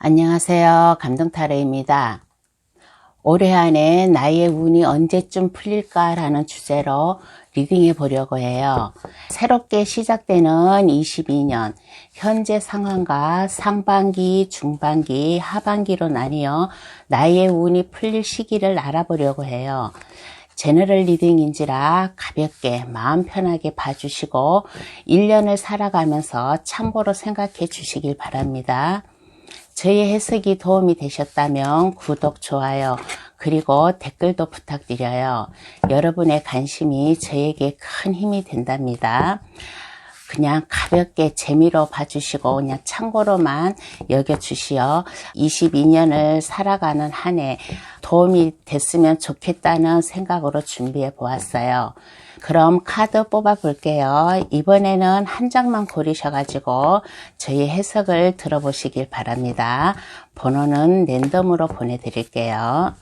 안녕하세요. 감동타로입니다. 올해 안에 나의 운이 언제쯤 풀릴까라는 주제로 리딩해 보려고 해요. 새롭게 시작되는 22년, 현재 상황과 상반기, 중반기, 하반기로 나뉘어 나의 운이 풀릴 시기를 알아보려고 해요. 제너럴 리딩인지라 가볍게 마음 편하게 봐주시고 1년을 살아가면서 참고로 생각해 주시길 바랍니다. 저의 해석이 도움이 되셨다면 구독, 좋아요, 그리고 댓글도 부탁드려요. 여러분의 관심이 저에게 큰 힘이 된답니다. 그냥 가볍게 재미로 봐주시고 그냥 참고로만 여겨주시어 22년을 살아가는 한 해 도움이 됐으면 좋겠다는 생각으로 준비해 보았어요. 그럼 카드 뽑아 볼게요. 이번에는 한 장만 고르셔가지고 저희 해석을 들어보시길 바랍니다. 번호는 랜덤으로 보내드릴게요.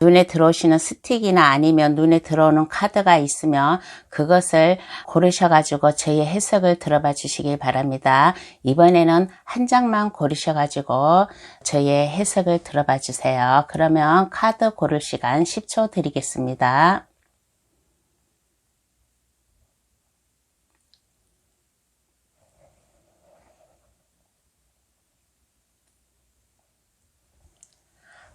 눈에 들어오시는 스틱이나 아니면 눈에 들어오는 카드가 있으면 그것을 고르셔가지고 저희 해석을 들어봐 주시길 바랍니다. 이번에는 한 장만 고르셔가지고 저희 해석을 들어봐 주세요. 그러면 카드 고를 시간 10초 드리겠습니다.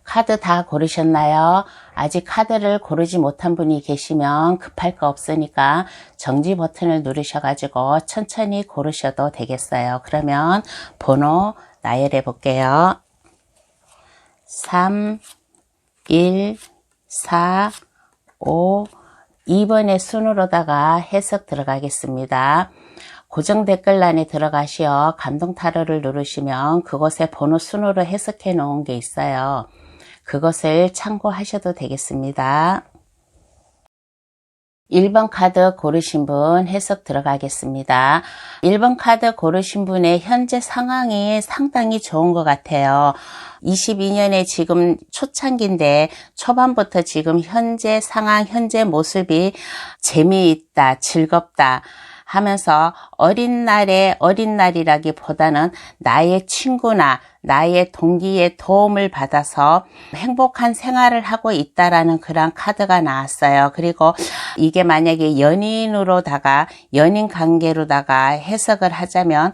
카드 다 고르셨나요? 아직 카드를 고르지 못한 분이 계시면 급할 거 없으니까 정지 버튼을 누르셔가지고 천천히 고르셔도 되겠어요. 그러면 번호 나열해 볼게요. 3, 1, 4, 5, 2번의 순으로다가 해석 들어가겠습니다. 고정 댓글란에 들어가시어 감동타로를 누르시면 그곳에 번호 순으로 해석해 놓은 게 있어요. 그것을 참고하셔도 되겠습니다. 1번 카드 고르신 분 해석 들어가겠습니다. 1번 카드 고르신 분의 현재 상황이 상당히 좋은 것 같아요. 22년에 지금 초창기인데 초반부터 지금 현재 상황, 현재 모습이 재미있다, 즐겁다 하면서 어린 날이라기보다는 나의 친구나 나의 동기의 도움을 받아서 행복한 생활을 하고 있다라는 그런 카드가 나왔어요. 그리고 이게 만약에 연인 관계로다가 해석을 하자면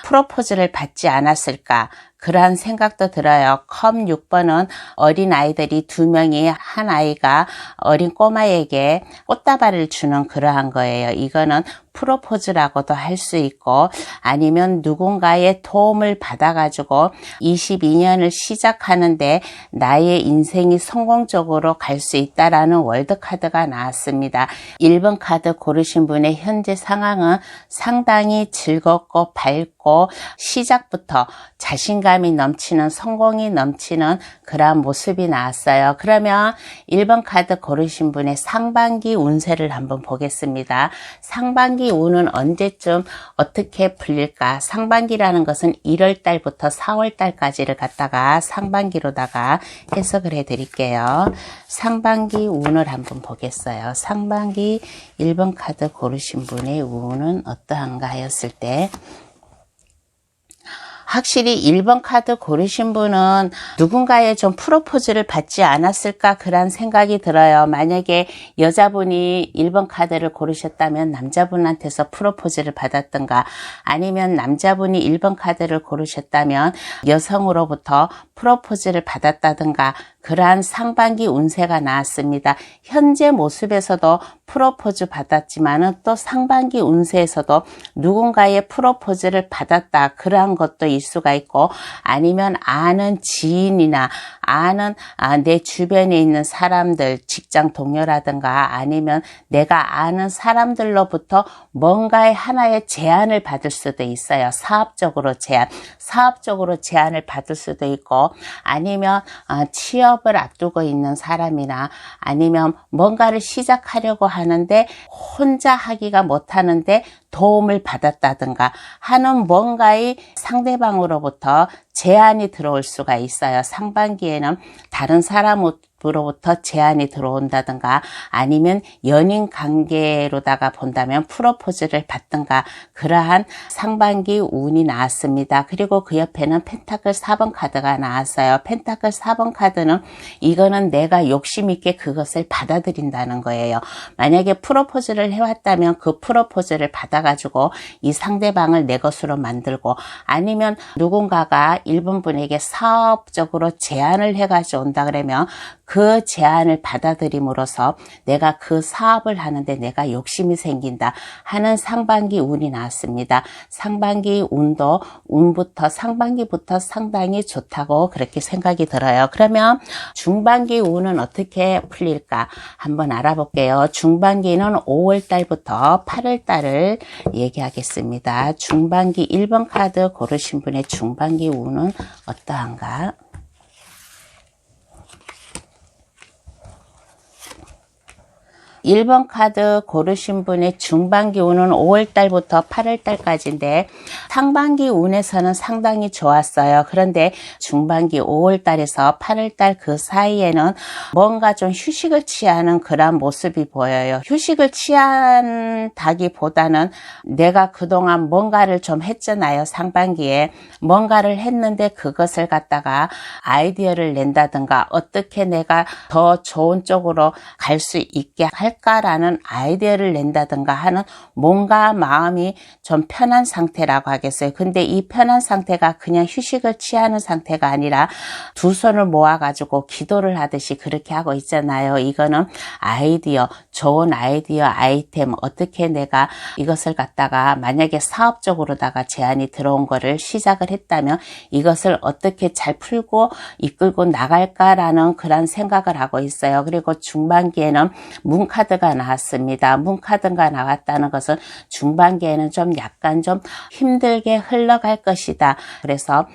프로포즈를 받지 않았을까 그러한 생각도 들어요. 컵 6번은 어린 아이들이 2명이 한 아이가 어린 꼬마에게 꽃다발을 주는 그러한 거예요. 이거는 프로포즈라고도 할 수 있고 아니면 누군가의 도움을 받아가지고 22년을 시작하는데 나의 인생이 성공적으로 갈 수 있다라는 월드카드가 나왔습니다. 1번 카드 고르신 분의 현재 상황은 상당히 즐겁고 밝고 시작부터 자신감이 넘치는 성공이 넘치는 그러한 모습이 나왔어요. 그러면 1번 카드 고르신 분의 상반기 운세를 한번 보겠습니다. 상반기 운은 언제쯤 어떻게 풀릴까? 상반기라는 것은 1월 달부터 4월 달까지를 갖다가 상반기로다가 해석을 해 드릴게요. 상반기 운을 한번 보겠어요. 상반기 1번 카드 고르신 분의 운은 어떠한가 하였을 때 확실히 1번 카드 고르신 분은 누군가의 좀 프로포즈를 받지 않았을까 그런 생각이 들어요. 만약에 여자분이 1번 카드를 고르셨다면 남자분한테서 프로포즈를 받았던가 아니면 남자분이 1번 카드를 고르셨다면 여성으로부터 프로포즈를 받았다든가 그러한 상반기 운세가 나왔습니다. 현재 모습에서도 프로포즈 받았지만은 또 상반기 운세에서도 누군가의 프로포즈를 받았다, 그러한 것도 일 수가 있고, 아니면 아는 지인이나 아는 내 주변에 있는 사람들, 직장 동료라든가 아니면 내가 아는 사람들로부터 뭔가의 하나의 제안을 받을 수도 있어요. 사업적으로 제안을 받을 수도 있고, 아니면 취업을 앞두고 있는 사람이나 아니면 뭔가를 시작하려고 하는데 혼자 하기가 못하는데 도움을 받았다든가 하는 뭔가의 상대방으로부터 제안이 들어올 수가 있어요. 상반기에는 다른 사람으로부터 제안이 들어온다든가 아니면 연인 관계로다가 본다면 프로포즈를 받든가 그러한 상반기 운이 나왔습니다. 그리고 그 옆에는 펜타클 4번 카드가 나왔어요. 펜타클 4번 카드는 이거는 내가 욕심 있게 그것을 받아들인다는 거예요. 만약에 프로포즈를 해왔다면 그 프로포즈를 받아가지고 이 상대방을 내 것으로 만들고, 아니면 누군가가 일본 분에게 사업적으로 제안을 해가지고 온다 그러면 그 제안을 받아들임으로써 내가 그 사업을 하는데 내가 욕심이 생긴다 하는 상반기 운이 나왔습니다. 상반기 운부터 상반기부터 상당히 좋다고 그렇게 생각이 들어요. 그러면 중반기 운은 어떻게 풀릴까 한번 알아볼게요. 중반기는 5월 달부터 8월 달을 얘기하겠습니다. 중반기 1번 카드 고르신 분의 중반기 운은 어떠한가? 1번 카드 고르신 분의 중반기 운은 5월달부터 8월달까지인데 상반기 운에서는 상당히 좋았어요. 그런데 중반기 5월달에서 8월달 그 사이에는 뭔가 좀 휴식을 취하는 그런 모습이 보여요. 휴식을 취한다기보다는 내가 그동안 뭔가를 좀 했잖아요. 상반기에 뭔가를 했는데 그것을 갖다가 아이디어를 낸다든가 어떻게 내가 더 좋은 쪽으로 갈 수 있게 할까라는 아이디어를 낸다든가 하는 뭔가 마음이 좀 편한 상태라고 하겠어요. 근데 이 편한 상태가 그냥 휴식을 취하는 상태가 아니라 두 손을 모아가지고 기도를 하듯이 그렇게 하고 있잖아요. 이거는 아이디어, 좋은 아이디어, 아이템, 어떻게 내가 이것을 갖다가 만약에 사업적으로다가 제안이 들어온 거를 시작을 했다면 이것을 어떻게 잘 풀고 이끌고 나갈까라는 그런 생각을 하고 있어요. 그리고 중반기에는 문카드가 나왔습니다. 문카드가 나왔다는 것은 중반기에는 좀 약간 좀 힘들게 흘러갈 것이다. 그래서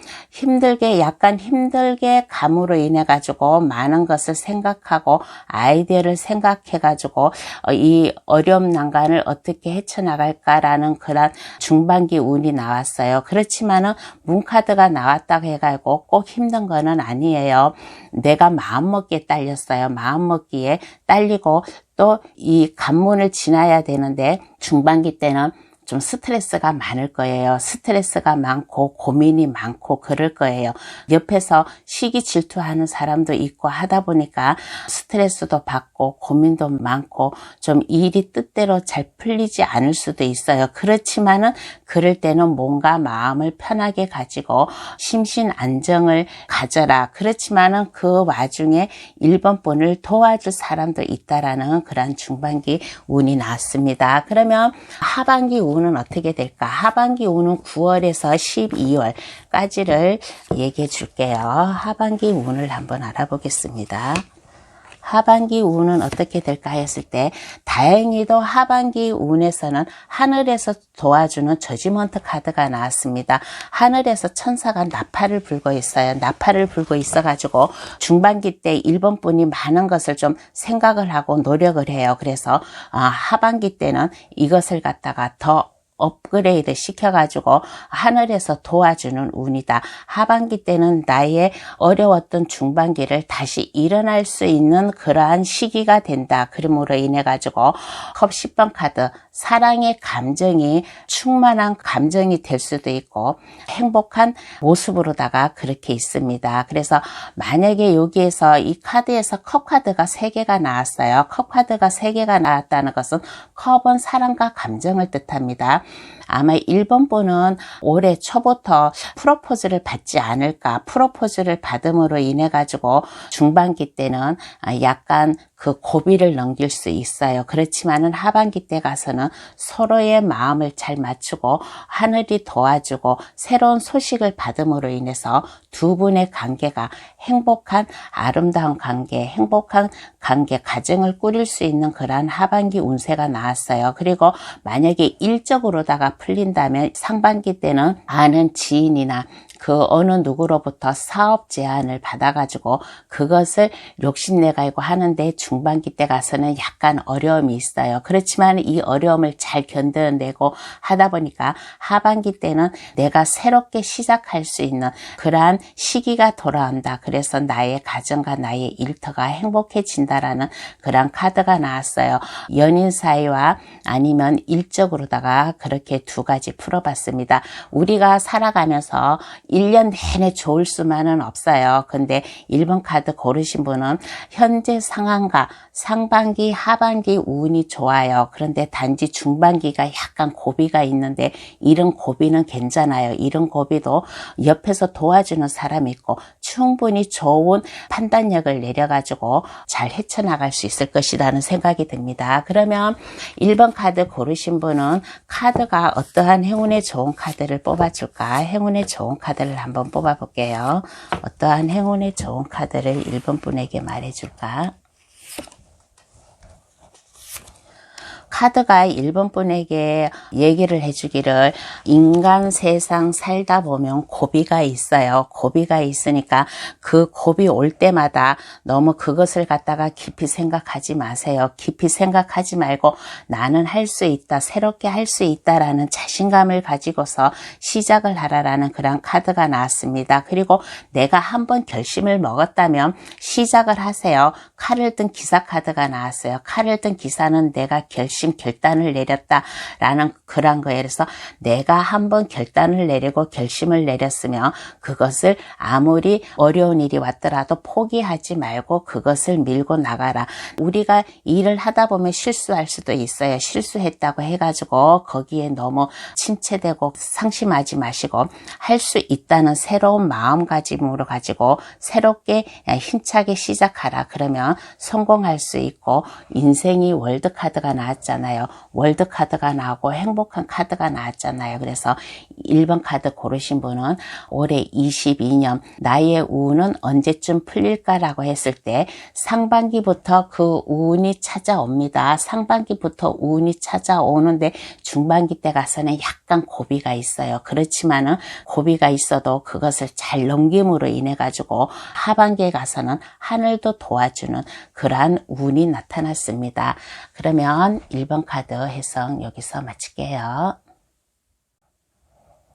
약간 힘들게 감으로 인해 가지고 많은 것을 생각하고 아이디어를 생각해 가지고 이 어려움 난간을 어떻게 헤쳐나갈까라는 그런 중반기 운이 나왔어요. 그렇지만은 문카드가 나왔다고 해가지고 꼭 힘든 거는 아니에요. 내가 마음먹기에 딸렸어요. 마음먹기에 딸리고 또 이 관문을 지나야 되는데 중반기 때는 좀 스트레스가 많을 거예요. 스트레스가 많고 고민이 많고 그럴 거예요. 옆에서 시기 질투하는 사람도 있고 하다 보니까 스트레스도 받고 고민도 많고 좀 일이 뜻대로 잘 풀리지 않을 수도 있어요. 그렇지만은 그럴 때는 뭔가 마음을 편하게 가지고 심신 안정을 가져라. 그렇지만은 그 와중에 1번 분을 도와줄 사람도 있다라는 그런 중반기 운이 나왔습니다. 그러면 하반기 운은 어떻게 될까? 하반기 운은 9월에서 12월까지를 얘기해 줄게요. 하반기 운을 한번 알아보겠습니다. 하반기 운은 어떻게 될까 했을 때 다행히도 하반기 운에서는 하늘에서 도와주는 저지먼트 카드가 나왔습니다. 하늘에서 천사가 나팔을 불고 있어요. 나팔을 불고 있어가지고 중반기 때 1번 분이 많은 것을 좀 생각을 하고 노력을 해요. 그래서 하반기 때는 이것을 갖다가 더 업그레이드 시켜가지고 하늘에서 도와주는 운이다. 하반기 때는 나의 어려웠던 중반기를 다시 일어날 수 있는 그러한 시기가 된다. 그러므로 인해 가지고 컵 10번 카드 사랑의 감정이 충만한 감정이 될 수도 있고 행복한 모습으로다가 그렇게 있습니다. 그래서 만약에 여기에서 이 카드에서 컵 카드가 3개가 나왔어요. 컵 카드가 3개가 나왔다는 것은 컵은 사랑과 감정을 뜻합니다. 아마 1번 분은 올해 초부터 프로포즈를 받지 않을까. 프로포즈를 받음으로 인해 가지고 중반기 때는 약간 그 고비를 넘길 수 있어요. 그렇지만은 하반기 때 가서는 서로의 마음을 잘 맞추고 하늘이 도와주고 새로운 소식을 받음으로 인해서 두 분의 관계가 행복한 아름다운 관계, 행복한 관계, 가정을 꾸릴 수 있는 그러한 하반기 운세가 나왔어요. 그리고 만약에 일적으로다가 풀린다면 상반기 때는 아는 지인이나 그 어느 누구로부터 사업 제안을 받아가지고 그것을 욕심내가지고 하는데 중반기 때 가서는 약간 어려움이 있어요. 그렇지만 이 어려움을 잘 견뎌내고 하다 보니까 하반기 때는 내가 새롭게 시작할 수 있는 그러한 시기가 돌아온다. 그래서 나의 가정과 나의 일터가 행복해진다라는 그러한 카드가 나왔어요. 연인 사이와 아니면 일적으로다가 그렇게 두 가지 풀어봤습니다. 우리가 살아가면서 1년 내내 좋을 수만은 없어요. 근데 1번 카드 고르신 분은 현재 상황과 상반기, 하반기 운이 좋아요. 그런데 단지 중반기가 약간 고비가 있는데 이런 고비는 괜찮아요. 이런 고비도 옆에서 도와주는 사람이 있고 충분히 좋은 판단력을 내려가지고 잘 헤쳐나갈 수 있을 것이라는 생각이 듭니다. 그러면 1번 카드 고르신 분은 카드가 어떠한 행운에 좋은 카드를 뽑아줄까? 행운에 좋은 카드를 한번 뽑아볼게요. 어떠한 행운에 좋은 카드를 1번 분에게 말해줄까? 카드가 1번 분에게 얘기를 해주기를 인간 세상 살다 보면 고비가 있어요. 고비가 있으니까 그 고비 올 때마다 너무 그것을 갖다가 깊이 생각하지 마세요. 깊이 생각하지 말고 나는 할 수 있다, 새롭게 할 수 있다라는 자신감을 가지고서 시작을 하라라는 그런 카드가 나왔습니다. 그리고 내가 한번 결심을 먹었다면 시작을 하세요. 칼을 든 기사 카드가 나왔어요. 칼을 든 기사는 내가 결단을 내렸다라는 그런 거예요. 그래서 내가 한번 결단을 내리고 결심을 내렸으면 그것을 아무리 어려운 일이 왔더라도 포기하지 말고 그것을 밀고 나가라. 우리가 일을 하다 보면 실수할 수도 있어요. 실수했다고 해가지고 거기에 너무 침체되고 상심하지 마시고 할 수 있다는 새로운 마음가짐으로 가지고 새롭게 힘차게 시작하라. 그러면 성공할 수 있고 인생이 월드카드가 나왔잖아요. 월드카드가 나오고 행복한 카드가 나왔잖아요. 그래서 1번 카드 고르신 분은 올해 22년 나의 운은 언제쯤 풀릴까라고 했을 때 상반기부터 그 운이 찾아옵니다. 상반기부터 운이 찾아오는데 중반기 때 가서는 약간 고비가 있어요. 그렇지만은 고비가 있어도 그것을 잘 넘김으로 인해 가지고 하반기에 가서는 하늘도 도와주는 그러한 운이 나타났습니다. 그러면 1번 카드 해석 여기서 마칠게요.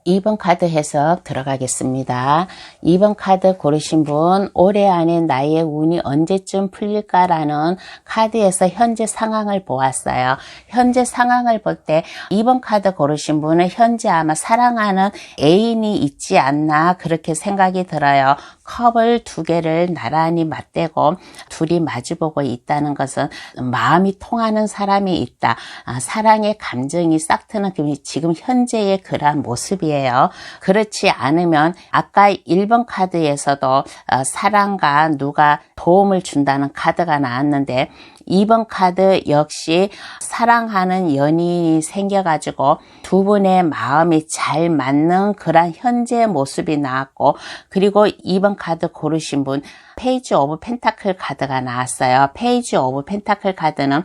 2번 카드 해석 들어가겠습니다. 2번 카드 고르신 분 올해 안에 나의 운이 언제쯤 풀릴까라는 카드에서 현재 상황을 보았어요. 현재 상황을 볼 때 2번 카드 고르신 분은 현재 아마 사랑하는 애인이 있지 않나 그렇게 생각이 들어요. 컵을 두 개를 나란히 맞대고 둘이 마주보고 있다는 것은 마음이 통하는 사람이 있다. 사랑의 감정이 싹트는 지금 현재의 그러한 모습이에요. 그렇지 않으면 아까 1번 카드에서도 사랑과 누가 도움을 준다는 카드가 나왔는데 2번 카드 역시 사랑하는 연인이 생겨가지고 두 분의 마음이 잘 맞는 그런 현재 모습이 나왔고 그리고 2번 카드 고르신 분 페이지 오브 펜타클 카드가 나왔어요. 페이지 오브 펜타클 카드는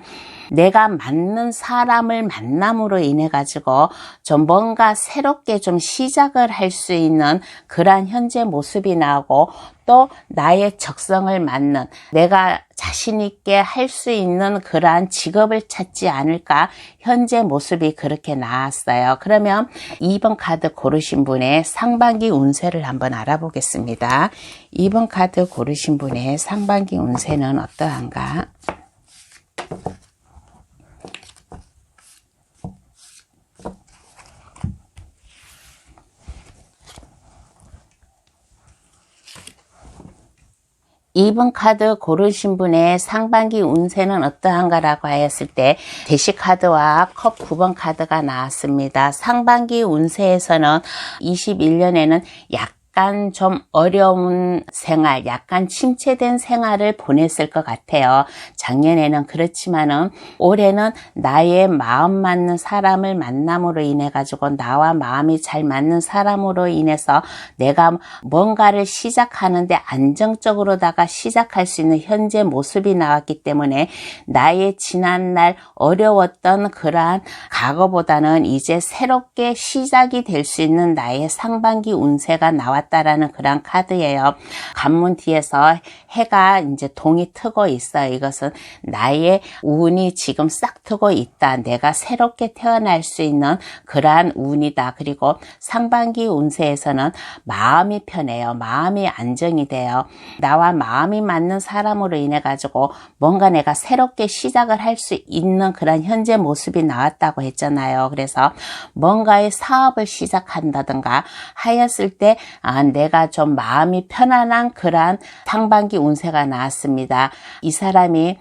내가 맞는 사람을 만남으로 인해 가지고 좀 뭔가 새롭게 좀 시작을 할 수 있는 그러한 현재 모습이 나오고 또 나의 적성을 맞는 내가 자신 있게 할 수 있는 그러한 직업을 찾지 않을까 현재 모습이 그렇게 나왔어요. 그러면 2번 카드 고르신 분의 상반기 운세를 한번 알아보겠습니다. 2번 카드 고르신 분의 상반기 운세는 어떠한가? 2번 카드 고르신 분의 상반기 운세는 어떠한가라고 하였을 때 대시 카드와 컵 9번 카드가 나왔습니다. 상반기 운세에서는 21년에는 약간 좀 어려운 생활, 약간 침체된 생활을 보냈을 것 같아요. 작년에는 그렇지만은 올해는 나의 마음 맞는 사람을 만남으로 인해 가지고 나와 마음이 잘 맞는 사람으로 인해서 내가 뭔가를 시작하는데 안정적으로다가 시작할 수 있는 현재 모습이 나왔기 때문에 나의 지난날 어려웠던 그러한 과거보다는 이제 새롭게 시작이 될 수 있는 나의 상반기 운세가 나왔다라는 그런 카드예요. 관문 뒤에서 해가 이제 동이 트고 있어요. 이것은 나의 운이 지금 싹 트고 있다. 내가 새롭게 태어날 수 있는 그러한 운이다. 그리고 상반기 운세에서는 마음이 편해요. 마음이 안정이 돼요. 나와 마음이 맞는 사람으로 인해 가지고 뭔가 내가 새롭게 시작을 할 수 있는 그런 현재 모습이 나왔다고 했잖아요. 그래서 뭔가의 사업을 시작한다든가 하였을 때 내가 좀 마음이 편안한 그러한 상반기 운세가 나왔습니다. 이 사람이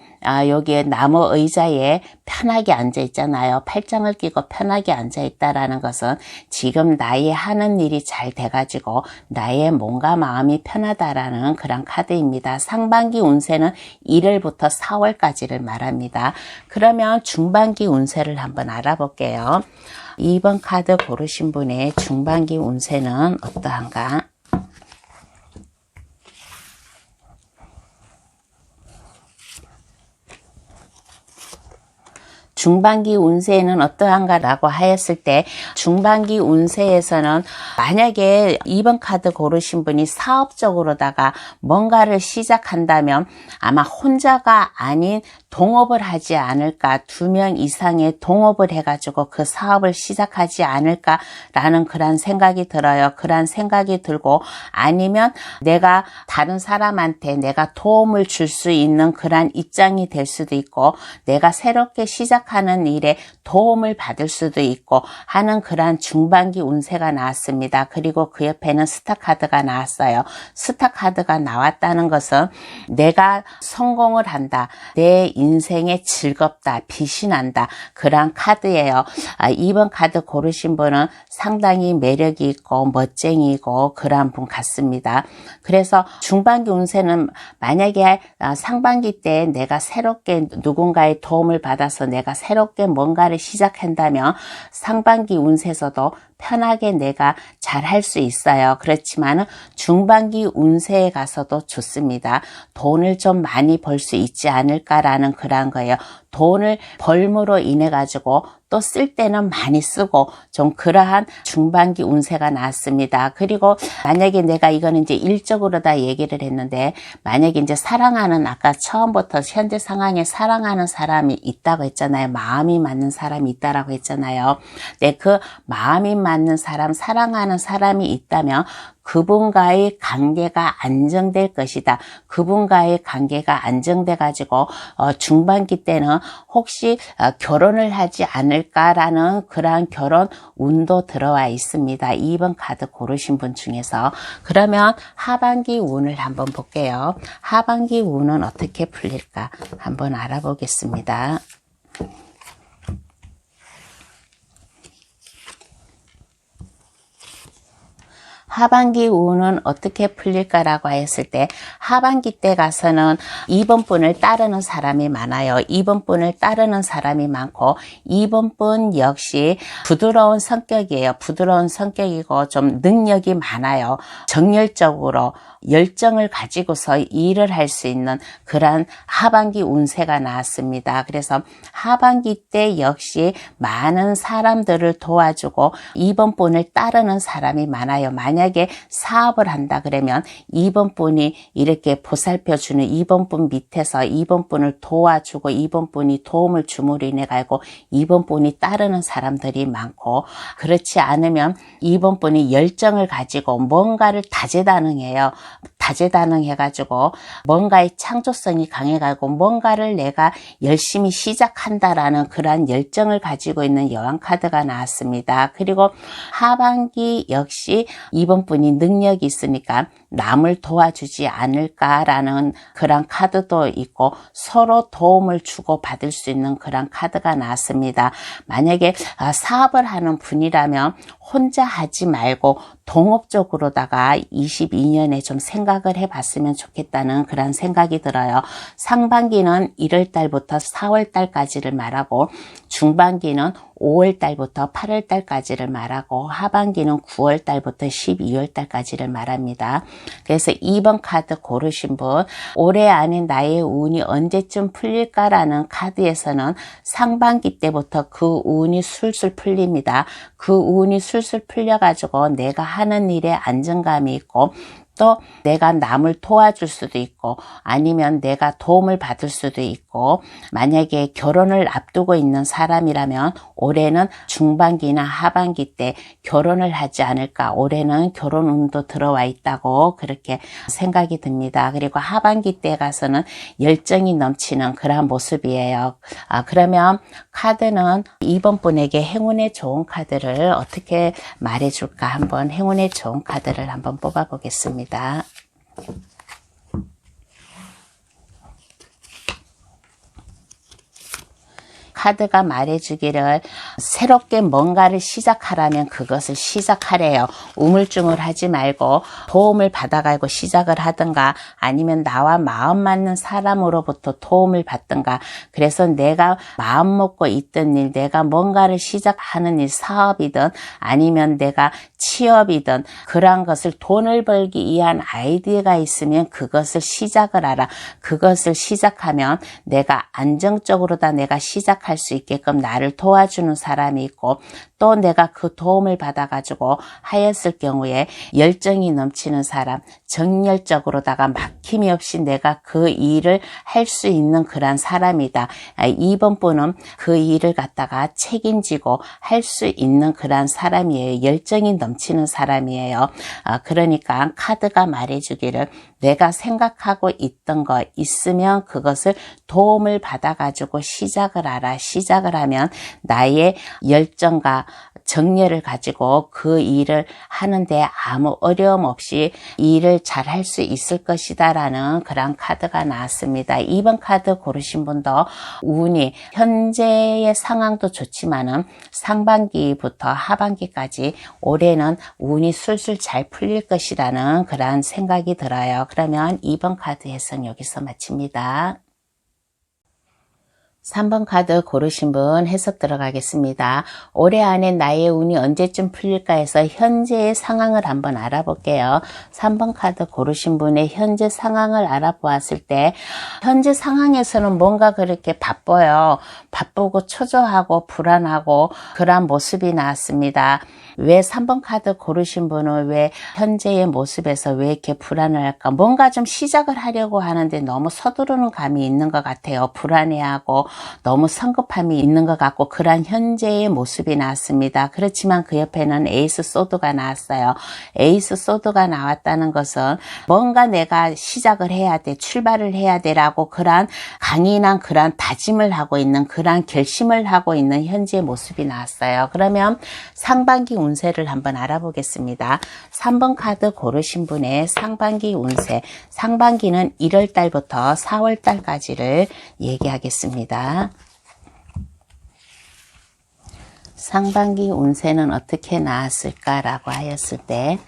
여기에 나무 의자에 편하게 앉아 있잖아요. 팔짱을 끼고 편하게 앉아 있다라는 것은 지금 나의 하는 일이 잘 돼가지고 나의 몸과 마음이 편하다라는 그런 카드입니다. 상반기 운세는 1월부터 4월까지를 말합니다. 그러면 중반기 운세를 한번 알아볼게요. 2번 카드 고르신 분의 중반기 운세는 어떠한가? 중반기 운세는 어떠한가라고 하였을 때 중반기 운세에서는 만약에 2번 카드 고르신 분이 사업적으로다가 뭔가를 시작한다면 아마 혼자가 아닌 동업을 하지 않을까, 2명 이상의 동업을 해가지고 그 사업을 시작하지 않을까라는 그런 생각이 들어요. 그런 생각이 들고 아니면 내가 다른 사람한테 내가 도움을 줄 수 있는 그런 입장이 될 수도 있고 내가 새롭게 시작하는 일에 도움을 받을 수도 있고 하는 그런 중반기 운세가 나왔습니다. 그리고 그 옆에는 스타 카드가 나왔어요. 스타 카드가 나왔다는 것은 내가 성공을 한다. 내 인생에 즐겁다. 빛이 난다. 그런 카드예요. 2번 카드 고르신 분은 상당히 매력이 있고 멋쟁이고 그런 분 같습니다. 그래서 중반기 운세는 만약에 상반기 때 내가 새롭게 누군가의 도움을 받아서 내가 새롭게 뭔가를 시작한다면 상반기 운세에서도 편하게 내가 잘 할 수 있어요. 그렇지만 중반기 운세에 가서도 좋습니다. 돈을 좀 많이 벌 수 있지 않을까라는 그런 거예요. 돈을 벌므로 인해 가지고 또 쓸 때는 많이 쓰고 좀 그러한 중반기 운세가 나왔습니다. 그리고 만약에 내가 이거는 이제 일적으로 다 얘기를 했는데 만약에 이제 사랑하는 아까 처음부터 현재 상황에 사랑하는 사람이 있다고 했잖아요. 마음이 맞는 사람이 있다라고 했잖아요. 네, 그 마음이 맞는 사람, 사랑하는 사람이 있다면 그분과의 관계가 안정될 것이다. 그분과의 관계가 안정돼 가지고 중반기 때는 혹시 결혼을 하지 않을까라는 그러한 결혼 운도 들어와 있습니다. 2번 카드 고르신 분 중에서. 그러면 하반기 운을 한번 볼게요. 하반기 운은 어떻게 풀릴까 한번 알아보겠습니다. 하반기 운은 어떻게 풀릴까라고 했을 때 하반기 때 가서는 2번 분을 따르는 사람이 많아요. 2번 분을 따르는 사람이 많고 2번 분 역시 부드러운 성격이에요. 부드러운 성격이고 좀 능력이 많아요. 정열적으로 열정을 가지고서 일을 할 수 있는 그런 하반기 운세가 나왔습니다. 그래서 하반기 때 역시 많은 사람들을 도와주고 2번 분을 따르는 사람이 많아요. 만약에 사업을 한다 그러면 2번 분이 이렇게 보살펴주는 2번 분 밑에서 2번 분을 도와주고 2번 분이 도움을 줌으로 인해 가지고 2번 분이 따르는 사람들이 많고 그렇지 않으면 2번 분이 열정을 가지고 뭔가를 다재다능해요. 다재다능해가지고 뭔가의 창조성이 강해가지고 뭔가를 내가 열심히 시작한다라는 그러한 열정을 가지고 있는 여왕 카드가 나왔습니다. 그리고 하반기 역시 2번 이번 분이 능력이 있으니까 남을 도와주지 않을까라는 그런 카드도 있고 서로 도움을 주고 받을 수 있는 그런 카드가 나왔습니다. 만약에 사업을 하는 분이라면 혼자 하지 말고 동업적으로다가 22년에 좀 생각을 해봤으면 좋겠다는 그런 생각이 들어요. 상반기는 1월달부터 4월달까지를 말하고 중반기는 5월달부터 8월달까지를 말하고 하반기는 9월달부터 12월달까지를 말합니다. 그래서 2번 카드 고르신 분, 올해 안에 나의 운이 언제쯤 풀릴까라는 카드에서는 상반기 때부터 그 운이 술술 풀립니다. 그 운이 술술 풀려가지고 내가 하는 일에 안정감이 있고 또 내가 남을 도와줄 수도 있고 아니면 내가 도움을 받을 수도 있고 만약에 결혼을 앞두고 있는 사람이라면 올해는 중반기나 하반기 때 결혼을 하지 않을까 올해는 결혼 운도 들어와 있다고 그렇게 생각이 듭니다. 그리고 하반기 때 가서는 열정이 넘치는 그런 모습이에요. 그러면 카드는 이번 분에게 행운의 좋은 카드를 어떻게 말해줄까 한번 행운의 좋은 카드를 한번 뽑아 보겠습니다. 카드가 말해주기를 새롭게 뭔가를 시작하라면 그것을 시작하래요. 우물쭈물하지 말고 도움을 받아가고 시작을 하든가 아니면 나와 마음 맞는 사람으로부터 도움을 받든가 그래서 내가 마음 먹고 있던 일 내가 뭔가를 시작하는 일 사업이든 아니면 내가 취업이든 그러한 것을 돈을 벌기 위한 아이디어가 있으면 그것을 시작을 하라. 그것을 시작하면 내가 안정적으로 다 내가 시작할 수 있게끔 나를 도와주는 사람이 있고 또 내가 그 도움을 받아가지고 하였을 경우에 열정이 넘치는 사람, 정열적으로다가 막힘이 없이 내가 그 일을 할 수 있는 그런 사람이다. 이번 분은 그 일을 갖다가 책임지고 할 수 있는 그런 사람이에요. 열정이 넘치는 사람이에요. 그러니까 카드가 말해주기를 내가 생각하고 있던 거 있으면 그것을 도움을 받아가지고 시작을 하라. 시작을 하면 나의 열정과 정열을 가지고 그 일을 하는데 아무 어려움 없이 일을 잘 할 수 있을 것이다 라는 그런 카드가 나왔습니다. 2번 카드 고르신 분도 운이 현재의 상황도 좋지만은 상반기부터 하반기까지 올해는 운이 술술 잘 풀릴 것이라는 그런 생각이 들어요. 그러면 2번 카드 해석 여기서 마칩니다. 3번 카드 고르신 분 해석 들어가겠습니다. 올해 안에 나의 운이 언제쯤 풀릴까 해서 현재의 상황을 한번 알아볼게요. 3번 카드 고르신 분의 현재 상황을 알아보았을 때 현재 상황에서는 뭔가 그렇게 바빠요. 바쁘고 초조하고 불안하고 그런 모습이 나왔습니다. 왜 3번 카드 고르신 분은 왜 현재의 모습에서 왜 이렇게 불안을 할까? 뭔가 좀 시작을 하려고 하는데 너무 서두르는 감이 있는 것 같아요. 불안해하고 너무 성급함이 있는 것 같고 그런 현재의 모습이 나왔습니다. 그렇지만 그 옆에는 에이스 소드가 나왔어요. 에이스 소드가 나왔다는 것은 뭔가 내가 시작을 해야 돼, 출발을 해야 돼라고 그런 강인한 그런 다짐을 하고 있는 그런 결심을 하고 있는 현재의 모습이 나왔어요. 그러면 상반기 운세를 한번 알아보겠습니다. 3번 카드 고르신 분의 상반기 운세, 상반기는 1월 달부터 4월 달까지를 얘기하겠습니다. 상반기 운세는 어떻게 나왔을까라고 하였을 때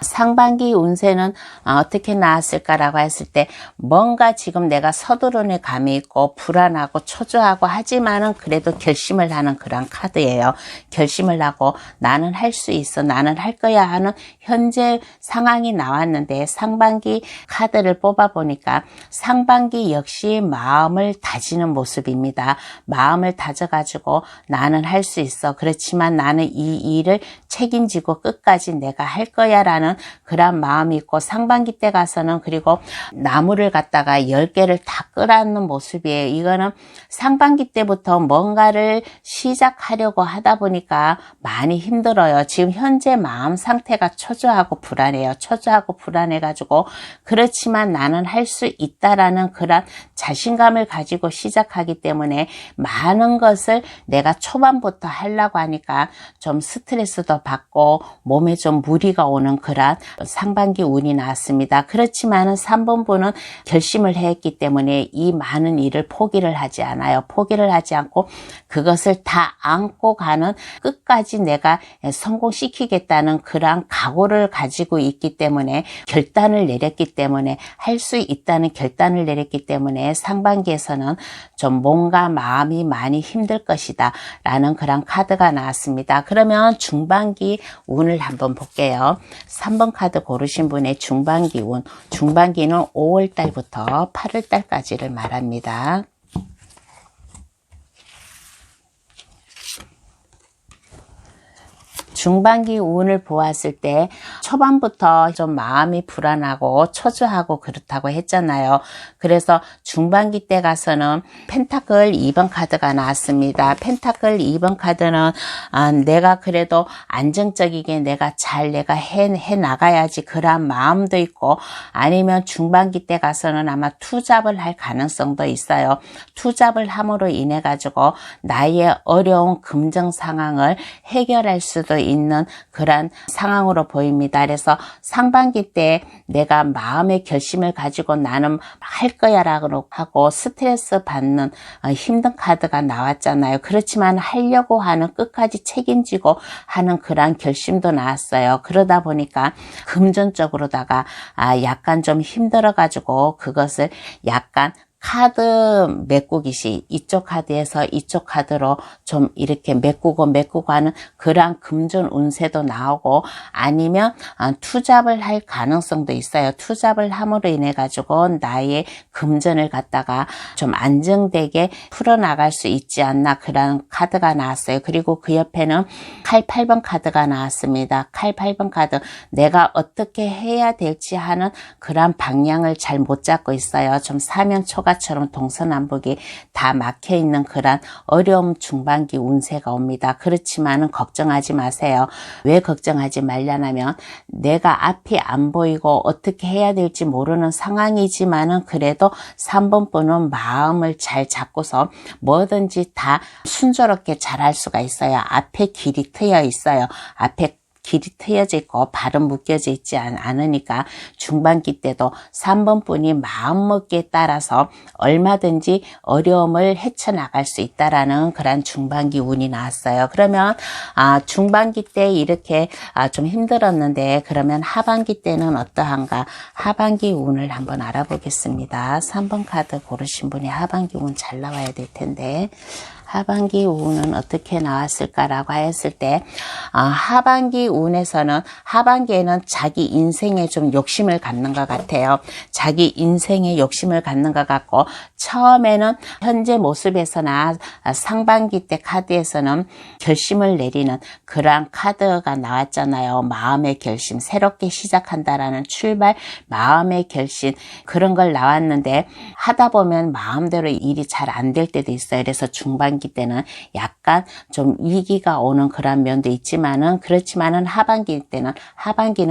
상반기 운세는 어떻게 나왔을까라고 했을 때 뭔가 지금 내가 서두르는 감이 있고 불안하고 초조하고 하지만은 그래도 결심을 하는 그런 카드예요. 결심을 하고 나는 할 수 있어, 나는 할 거야 하는 현재 상황이 나왔는데 상반기 카드를 뽑아보니까 상반기 역시 마음을 다지는 모습입니다. 마음을 다져가지고 나는 할 수 있어. 그렇지만 나는 이 일을 책임지고 끝까지 내가 할 거야 라는 그런 마음이 있고 상반기 때 가서는 그리고 나무를 갖다가 10개를 다 끌어안는 모습이에요. 이거는 상반기 때부터 뭔가를 시작하려고 하다 보니까 많이 힘들어요. 지금 현재 마음 상태가 초조하고 불안해요. 초조하고 불안해가지고 그렇지만 나는 할 수 있다라는 그런 자신감을 가지고 시작하기 때문에 많은 것을 내가 초반부터 하려고 하니까 좀 스트레스도 받고 몸에 좀 무리가 오는 그런 그런 상반기 운이 나왔습니다. 그렇지만은 3번 분은 결심을 했기 때문에 이 많은 일을 포기를 하지 않아요. 포기를 하지 않고 그것을 다 안고 가는, 끝까지 내가 성공시키겠다는 그런 각오를 가지고 있기 때문에, 결단을 내렸기 때문에, 할 수 있다는 결단을 내렸기 때문에 상반기에서는 좀 뭔가 마음이 많이 힘들 것이다 라는 그런 카드가 나왔습니다. 그러면 중반기 운을 한번 볼게요. 3번 카드 고르신 분의 중반기 운, 중반기는 5월 달부터 8월 달까지를 말합니다. 중반기 운을 보았을 때 초반부터 좀 마음이 불안하고 초조하고 그렇다고 했잖아요. 그래서 중반기 때 가서는 펜타클 2번 카드가 나왔습니다. 펜타클 2번 카드는 내가 그래도 안정적이게 내가 해 나가야지 그런 마음도 있고, 아니면 중반기 때 가서는 아마 투잡을 할 가능성도 있어요. 투잡을 함으로 인해 가지고 나의 어려운 금전 상황을 해결할 수도 있는 그런 상황으로 보입니다. 그래서 상반기 때 내가 마음의 결심을 가지고 나는 할 거야 라고 하고 스트레스 받는 힘든 카드가 나왔잖아요. 그렇지만 하려고 하는, 끝까지 책임지고 하는 그런 결심도 나왔어요. 그러다 보니까 금전적으로다가 약간 좀 힘들어 가지고 그것을 약간 카드 메꾸기시, 이쪽 카드에서 이쪽 카드로 좀 이렇게 메꾸고 하는 그러한 금전 운세도 나오고, 아니면 투잡을 할 가능성도 있어요. 투잡을 함으로 인해 가지고 나의 금전을 갖다가 좀 안정되게 풀어나갈 수 있지 않나, 그런 카드가 나왔어요. 그리고 그 옆에는 칼 8번 카드가 나왔습니다. 칼 8번 카드, 내가 어떻게 해야 될지 하는 그런 방향을 잘 못 잡고 있어요. 좀 사면초가 처럼 동서남북이 다 막혀있는 그런 어려움 중반기 운세가 옵니다. 그렇지만은 걱정하지 마세요. 왜 걱정하지 말냐면, 내가 앞이 안 보이고 어떻게 해야 될지 모르는 상황이지만은 그래도 3번 분은 마음을 잘 잡고서 뭐든지 다 순조롭게 잘할 수가 있어요. 앞에 길이 트여 있어요. 앞에 길이 트여져 있고 발은 묶여져 있지 않으니까 중반기 때도 3번 분이 마음먹기에 따라서 얼마든지 어려움을 헤쳐나갈 수 있다라는 그런 중반기 운이 나왔어요. 그러면 중반기 때 이렇게 좀 힘들었는데, 그러면 하반기 때는 어떠한가? 하반기 운을 한번 알아보겠습니다. 3번 카드 고르신 분이 하반기 운 잘 나와야 될 텐데, 하반기 운은 어떻게 나왔을까라고 하였을 때, 하반기 운에서는 하반기에는 자기 인생에 좀 욕심을 갖는 것 같아요. 자기 인생에 욕심을 갖는 것 같고, 처음에는 현재 모습에서나 상반기 때 카드에서는 결심을 내리는 그러한 카드가 나왔잖아요. 마음의 결심, 새롭게 시작한다라는 출발, 마음의 결심, 그런 걸 나왔는데, 하다 보면 마음대로 일이 잘 안 될 때도 있어요. 그래서 중반기 때는 약간 좀 위기가 오는 그런 면도 있지만은, 그렇지만은 하반기는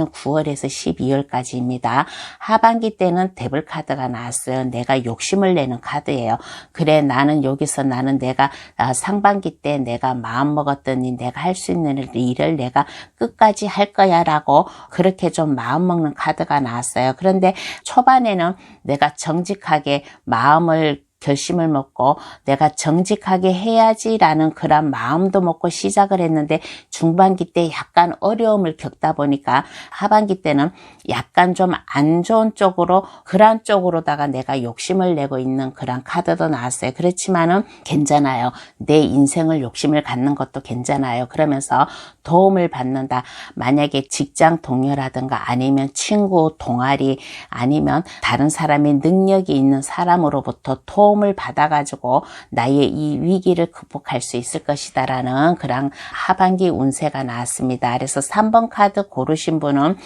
9월에서 12월까지입니다. 하반기 때는 데블 카드가 나왔어요. 내가 욕심을 내는 카드예요. 그래, 나는 여기서 내가 상반기 때 내가 마음 먹었던 일, 내가 할 수 있는 일을 내가 끝까지 할 거야 라고 그렇게 좀 마음 먹는 카드가 나왔어요. 그런데 초반에는 내가 정직하게 결심을 먹고 내가 정직하게 해야지라는 그런 마음도 먹고 시작을 했는데, 중반기 때 약간 어려움을 겪다 보니까 하반기 때는 약간 좀 안 좋은 쪽으로, 그런 쪽으로다가 내가 욕심을 내고 있는 그런 카드도 나왔어요. 그렇지만은 괜찮아요. 내 인생을 욕심을 갖는 것도 괜찮아요. 그러면서 도움을 받는다. 만약에 직장 동료라든가 아니면 친구, 동아리, 아니면 다른 사람의 능력이 있는 사람으로부터 도움을 받아가지고 나의 이 위기를 극복할 수 있을 것이다라는 그런 하반기 운세가 나왔습니다. 그래서 3번 카드 고르신 분은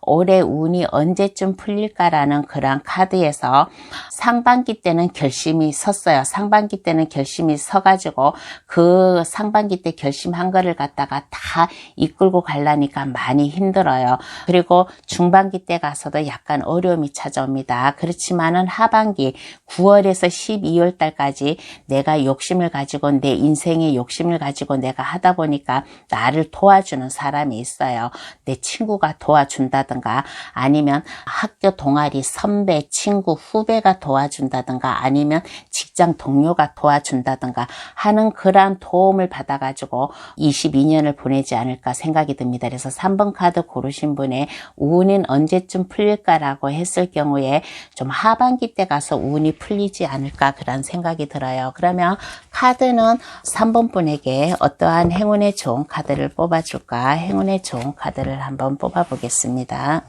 올해 운이 언제쯤 풀릴까라는 그런 카드에서 상반기 때는 결심이 섰어요. 상반기 때는 결심이 서가지고 그 상반기 때 결심한 거를 갖다가 다 이끌고 가려니까 많이 힘들어요. 그리고 중반기 때 가서도 약간 어려움이 찾아옵니다. 그렇지만은 하반기 9월에서 12월 달까지 내가 욕심을 가지고 내 인생의 욕심을 가지고 내가 하다 보니까 나를 도와주는 사람이 있어요. 내 친구가 도와준다든가 아니면 학교 동아리 선배, 친구, 후배가 도와준다든가 아니면 직장 동료가 도와준다든가 하는 그러한 도움을 받아가지고 22년을 보내지 않을까 생각이 듭니다. 그래서 3번 카드 고르신 분의 운은 언제쯤 풀릴까라고 했을 경우에 좀 하반기 때 가서 운이 풀리지 않을까 그런 생각이 들어요. 그러면 카드는 3번 분에게 어떠한 행운의 좋은 카드를 뽑아줄까? 행운의 좋은 카드를 한번 뽑아보겠습니다.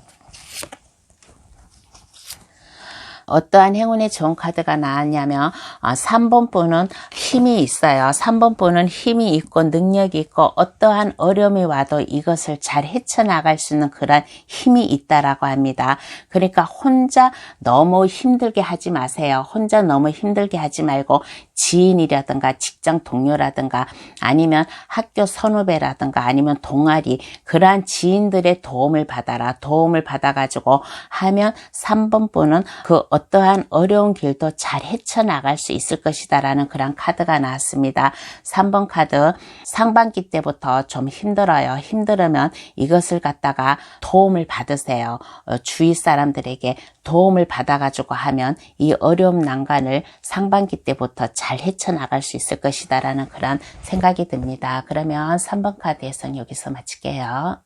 어떠한 행운의 좋은 카드가 나왔냐면 3번 분은 힘이 있어요. 3번 분은 힘이 있고 능력이 있고 어떠한 어려움이 와도 이것을 잘 헤쳐나갈 수 있는 그런 힘이 있다라고 합니다. 그러니까 혼자 너무 힘들게 하지 마세요. 혼자 너무 힘들게 하지 말고 지인이라든가 직장 동료라든가 아니면 학교 선후배라든가 아니면 동아리 그러한 지인들의 도움을 받아라. 도움을 받아가지고 하면 3번 분은 그 어떠한 어려운 길도 잘 헤쳐나갈 수 있을 것이다 라는 그런 카드가 나왔습니다. 3번 카드 상반기 때부터 좀 힘들어요. 힘들으면 이것을 갖다가 도움을 받으세요. 주위 사람들에게 도움을 받아가지고 하면 이 어려움 난관을 상반기 때부터 잘 헤쳐나갈 수 있을 것이다 라는 그런 생각이 듭니다. 그러면 3번 카드 해석 여기서 마칠게요.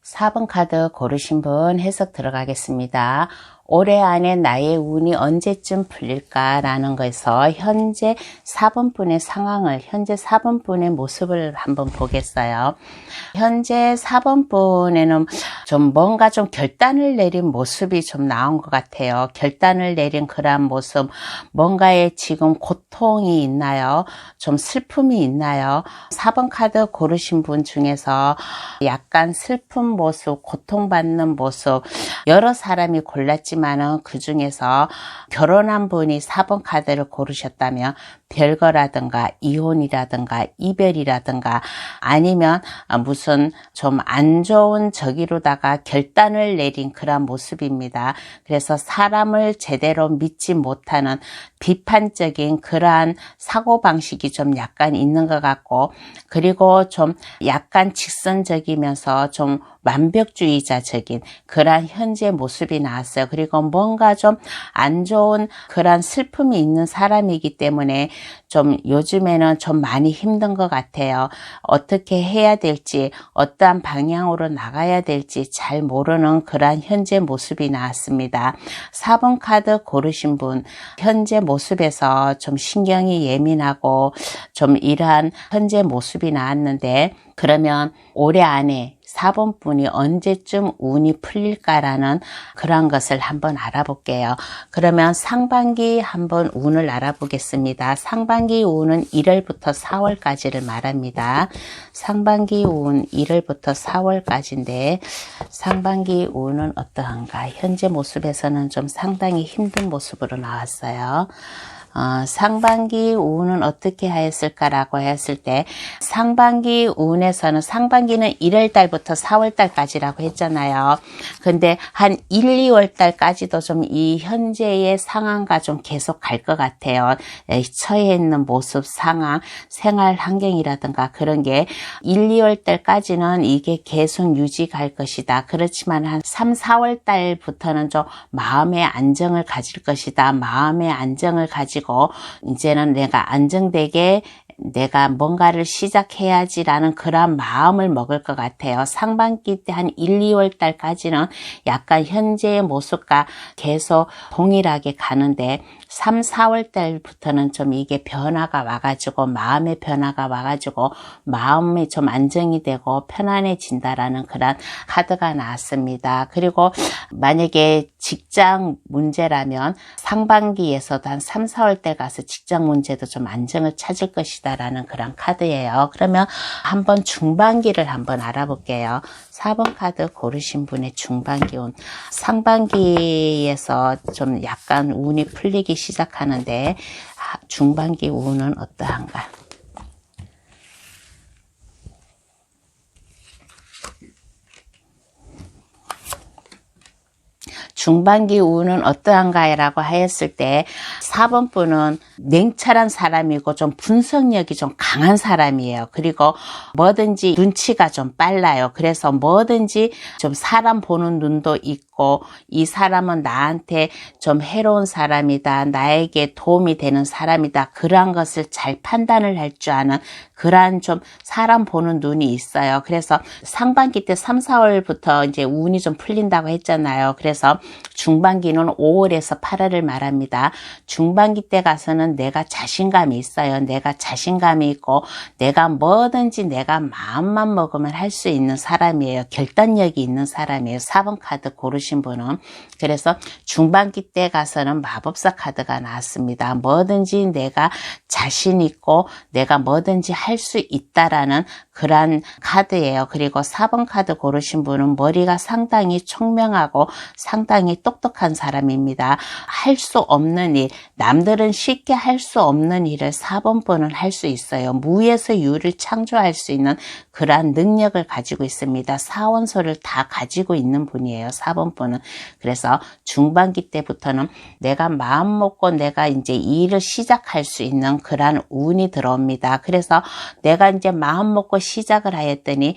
4번 카드 고르신 분 해석 들어가겠습니다. 올해 안에 나의 운이 언제쯤 풀릴까라는 거에서 현재 4번 분의 상황을, 현재 4번 분의 모습을 한번 보겠어요. 현재 4번 분에는 좀 뭔가 좀 결단을 내린 모습이 좀 나온 것 같아요. 결단을 내린 그러한 모습, 뭔가에 지금 고통이 있나요? 좀 슬픔이 있나요? 4번 카드 고르신 분 중에서 약간 슬픈 모습, 고통받는 모습, 여러 사람이 골랐지만은 그 중에서 결혼한 분이 4번 카드를 고르셨다면 별거라든가 이혼이라든가 이별이라든가 아니면 무슨 좀 안 좋은 저기로다가 결단을 내린 그런 모습입니다. 그래서 사람을 제대로 믿지 못하는 비판적인 그러한 사고방식이 좀 약간 있는 것 같고 그리고 좀 약간 직선적이면서 좀 완벽주의자적인 그러한 현재 모습이 나왔어요. 그리고 뭔가 좀 안 좋은 그러한 슬픔이 있는 사람이기 때문에 좀 요즘에는 좀 많이 힘든 것 같아요. 어떻게 해야 될지 어떠한 방향으로 나가야 될지 잘 모르는 그러한 현재 모습이 나왔습니다. 4번 카드 고르신 분 현재 모습에서 좀 신경이 예민하고 좀 이러한 현재 모습이 나왔는데 그러면 올해 안에 4번 분이 언제쯤 운이 풀릴까라는 그런 것을 한번 알아볼게요. 그러면 상반기 한번 운을 알아보겠습니다. 상반기 운은 1월부터 4월까지를 말합니다. 상반기 운 1월부터 4월까지인데 상반기 운은 어떠한가? 현재 모습에서는 좀 상당히 힘든 모습으로 나왔어요. 상반기 운은 어떻게 하였을까라고 했을 때 상반기 운에서는 상반기는 1월 달부터 4월 달까지라고 했잖아요. 근데 한 1, 2월 달까지도 좀 이 현재의 상황과 좀 계속 갈 것 같아요. 처해 있는 모습, 상황, 생활 환경이라든가 그런 게 1, 2월 달까지는 이게 계속 유지갈 것이다. 그렇지만 한 3, 4월 달부터는 좀 마음의 안정을 가질 것이다. 마음의 안정을 가지고 이제는 내가 안정되게 내가 뭔가를 시작해야지라는 그런 마음을 먹을 것 같아요. 상반기 때 한 1, 2월 달까지는 약간 현재의 모습과 계속 동일하게 가는데 3, 4월 달부터는 좀 이게 변화가 와가지고 마음의 변화가 와가지고 마음이 좀 안정이 되고 편안해진다라는 그런 카드가 나왔습니다. 그리고 만약에 직장 문제라면 상반기에서도 한 3, 4월 때 가서 직장 문제도 좀 안정을 찾을 것이다 라는 그런 카드예요. 그러면 한번 중반기를 한번 알아볼게요. 4번 카드 고르신 분의 중반기 운. 상반기에서 좀 약간 운이 풀리기 시작하는데 중반기 운은 어떠한가? 중반기 운은 어떠한가요? 라고 하였을 때 4번 분은 냉철한 사람이고 좀 분석력이 좀 강한 사람이에요. 그리고 뭐든지 눈치가 좀 빨라요. 그래서 뭐든지 좀 사람 보는 눈도 있고 이 사람은 나한테 좀 해로운 사람이다. 나에게 도움이 되는 사람이다. 그러한 것을 잘 판단을 할 줄 아는 그러한 좀 사람 보는 눈이 있어요. 그래서 상반기 때 3, 4월부터 이제 운이 좀 풀린다고 했잖아요. 그래서 중반기는 5월에서 8월을 말합니다. 중반기 때 가서는 내가 자신감이 있어요. 내가 자신감이 있고 내가 뭐든지 내가 마음만 먹으면 할 수 있는 사람이에요. 결단력이 있는 사람이에요. 4번 카드 고르신 분은. 그래서 중반기 때 가서는 마법사 카드가 나왔습니다. 뭐든지 내가 자신 있고 내가 뭐든지 할 수 있다라는 그런 카드예요. 그리고 4번 카드 고르신 분은 머리가 상당히 총명하고 상당히 똑똑한 사람입니다. 할 수 없는 일, 남들은 쉽게 할 수 없는 일을 4번 분은 할 수 있어요. 무에서 유를 창조할 수 있는 그러한 능력을 가지고 있습니다. 사원소를 다 가지고 있는 분이에요. 4번 분은. 그래서 중반기 때부터는 내가 마음 먹고 내가 이제 이 일을 시작할 수 있는 그러한 운이 들어옵니다. 그래서 내가 이제 마음 먹고 시작을 하였더니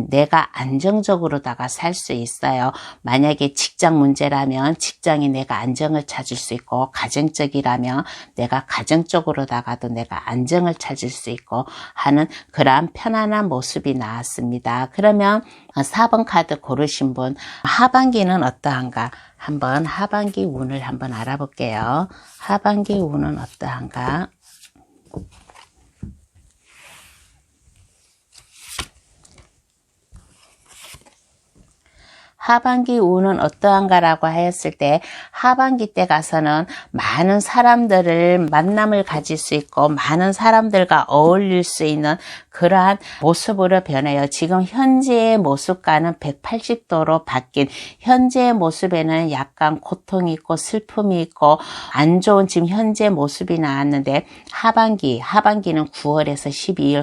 내가 안정적으로다가 살 수 있어요. 만약에 직장 문제라면 직장에 내가 안정을 찾을 수 있고 가정적이라면 내가 가정적으로다가도 내가 안정을 찾을 수 있고 하는 그러한 편안한 모습이 나왔습니다. 그러면 4번 카드 고르신 분 하반기는 어떠한가? 한번 하반기 운을 한번 알아볼게요. 하반기 운은 어떠한가? 하반기 운은 어떠한가라고 하였을 때 하반기 때 가서는 많은 사람들을 만남을 가질 수 있고 많은 사람들과 어울릴 수 있는 그러한 모습으로 변해요. 지금 현재의 모습과는 180도로 바뀐 현재의 모습에는 약간 고통이 있고 슬픔이 있고 안 좋은 지금 현재 모습이 나왔는데 하반기는 9월에서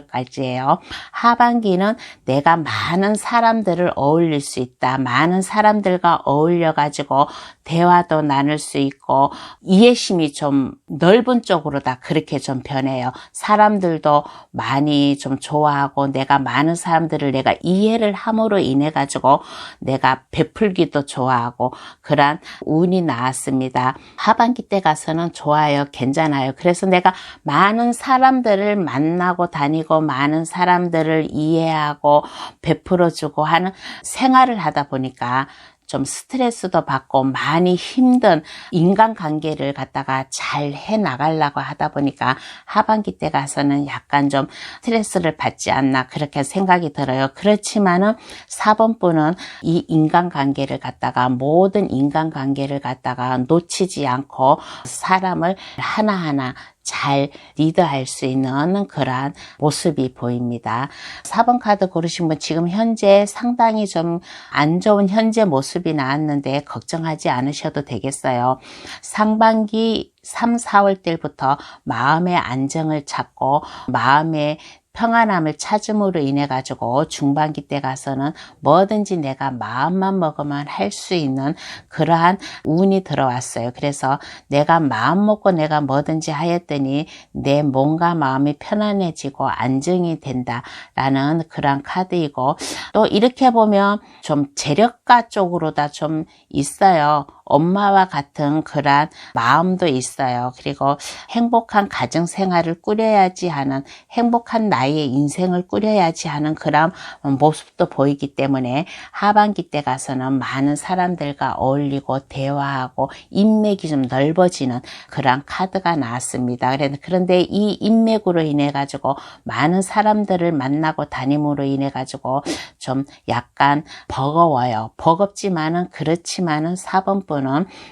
12월까지예요. 하반기는 내가 많은 사람들을 어울릴 수 있다. 많은 사람들과 어울려 가지고 대화도 나눌 수 있고 이해심이 좀 넓은 쪽으로 다 그렇게 좀 변해요. 사람들도 많이 좀 좋아하고 내가 많은 사람들을 내가 이해를 함으로 인해 가지고 내가 베풀기도 좋아하고 그런 운이 나왔습니다. 하반기 때 가서는 좋아요. 괜찮아요. 그래서 내가 많은 사람들을 만나고 다니고 많은 사람들을 이해하고 베풀어주고 하는 생활을 하다 보니까 좀 스트레스도 받고 많이 힘든 인간관계를 갖다가 잘 해나가려고 하다 보니까 하반기 때 가서는 약간 좀 스트레스를 받지 않나 그렇게 생각이 들어요. 그렇지만은 4번 분은 이 인간관계를 갖다가 모든 인간관계를 갖다가 놓치지 않고 사람을 하나하나 잘 리드할 수 있는 그러한 모습이 보입니다. 4번 카드 고르신 분 지금 현재 상당히 좀 안 좋은 현재 모습이 나왔는데 걱정하지 않으셔도 되겠어요. 상반기 3, 4월 때부터 마음의 안정을 찾고 마음의 평안함을 찾음으로 인해 가지고 중반기 때 가서는 뭐든지 내가 마음만 먹으면 할 수 있는 그러한 운이 들어왔어요. 그래서 내가 마음 먹고 내가 뭐든지 하였더니 내 몸과 마음이 편안해지고 안정이 된다라는 그러한 카드이고 또 이렇게 보면 좀 재력가 쪽으로 다 좀 있어요. 엄마와 같은 그런 마음도 있어요. 그리고 행복한 가정생활을 꾸려야지 하는 행복한 나의 인생을 꾸려야지 하는 그런 모습도 보이기 때문에 하반기 때 가서는 많은 사람들과 어울리고 대화하고 인맥이 좀 넓어지는 그런 카드가 나왔습니다. 그런데 이 인맥으로 인해 가지고 많은 사람들을 만나고 다님으로 인해 가지고 좀 약간 버거워요. 버겁지만은 그렇지만은 4번 분은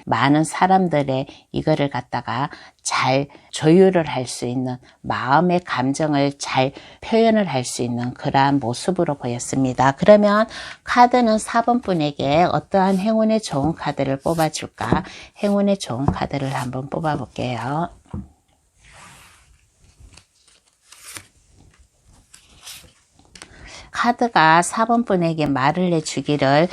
많은 사람들의 이거를 갖다가 잘 조율을 할 수 있는 마음의 감정을 잘 표현을 할 수 있는 그러한 모습으로 보였습니다. 그러면 카드는 4번 분에게 어떠한 행운의 좋은 카드를 뽑아줄까? 행운의 좋은 카드를 한번 뽑아볼게요. 카드가 4번 분에게 말을 해주기를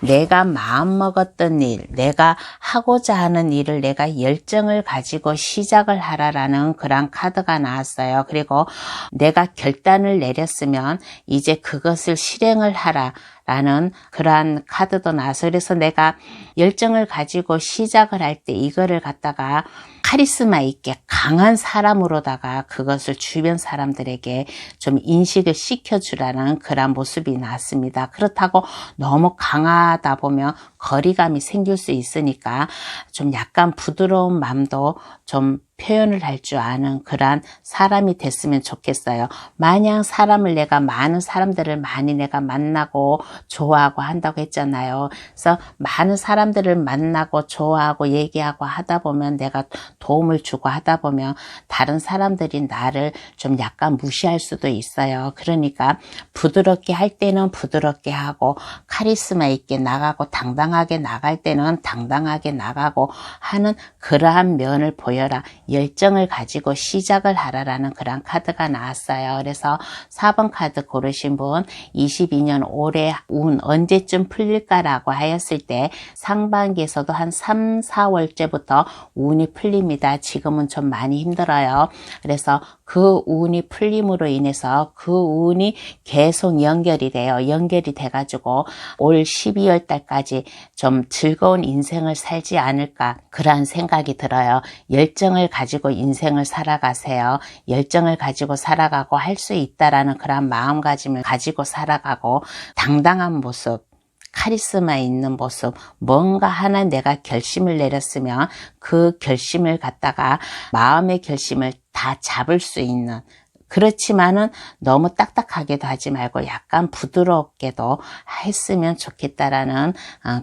내가 마음먹었던 일, 내가 하고자 하는 일을 내가 열정을 가지고 시작을 하라라는 그런 카드가 나왔어요. 그리고 내가 결단을 내렸으면 이제 그것을 실행을 하라 라는 그러한 카드도 나와서 그래서 내가 열정을 가지고 시작을 할 때 이거를 갖다가 카리스마 있게 강한 사람으로다가 그것을 주변 사람들에게 좀 인식을 시켜주라는 그런 모습이 나왔습니다. 그렇다고 너무 강하다 보면 거리감이 생길 수 있으니까 좀 약간 부드러운 마음도 좀 표현을 할 줄 아는 그러한 사람이 됐으면 좋겠어요. 마냥 사람을 많은 사람들을 많이 내가 만나고 좋아하고 한다고 했잖아요. 그래서 많은 사람들을 만나고 좋아하고 얘기하고 하다 보면 내가 도움을 주고 하다 보면 다른 사람들이 나를 좀 약간 무시할 수도 있어요. 그러니까 부드럽게 할 때는 부드럽게 하고 카리스마 있게 나가고 당당하게 나갈 때는 당당하게 나가고 하는 그러한 면을 보여라. 열정을 가지고 시작을 하라라는 그런 카드가 나왔어요. 그래서 4번 카드 고르신 분 22년 올해 운 언제쯤 풀릴까라고 하였을 때 상반기에서도 한 3, 4월째부터 운이 풀립니다. 지금은 좀 많이 힘들어요. 그래서 그 운이 풀림으로 인해서 그 운이 계속 연결이 돼요. 연결이 돼가지고 올 12월 달까지 좀 즐거운 인생을 살지 않을까 그런 생각이 들어요. 열정을 가지고 인생을 살아가세요. 열정을 가지고 살아가고 할 수 있다라는 그런 마음가짐을 가지고 살아가고 당당한 모습 카리스마 있는 모습, 뭔가 하나 내가 결심을 내렸으면 그 결심을 갖다가 마음의 결심을 다 잡을 수 있는 그렇지만은 너무 딱딱하게도 하지 말고 약간 부드럽게도 했으면 좋겠다라는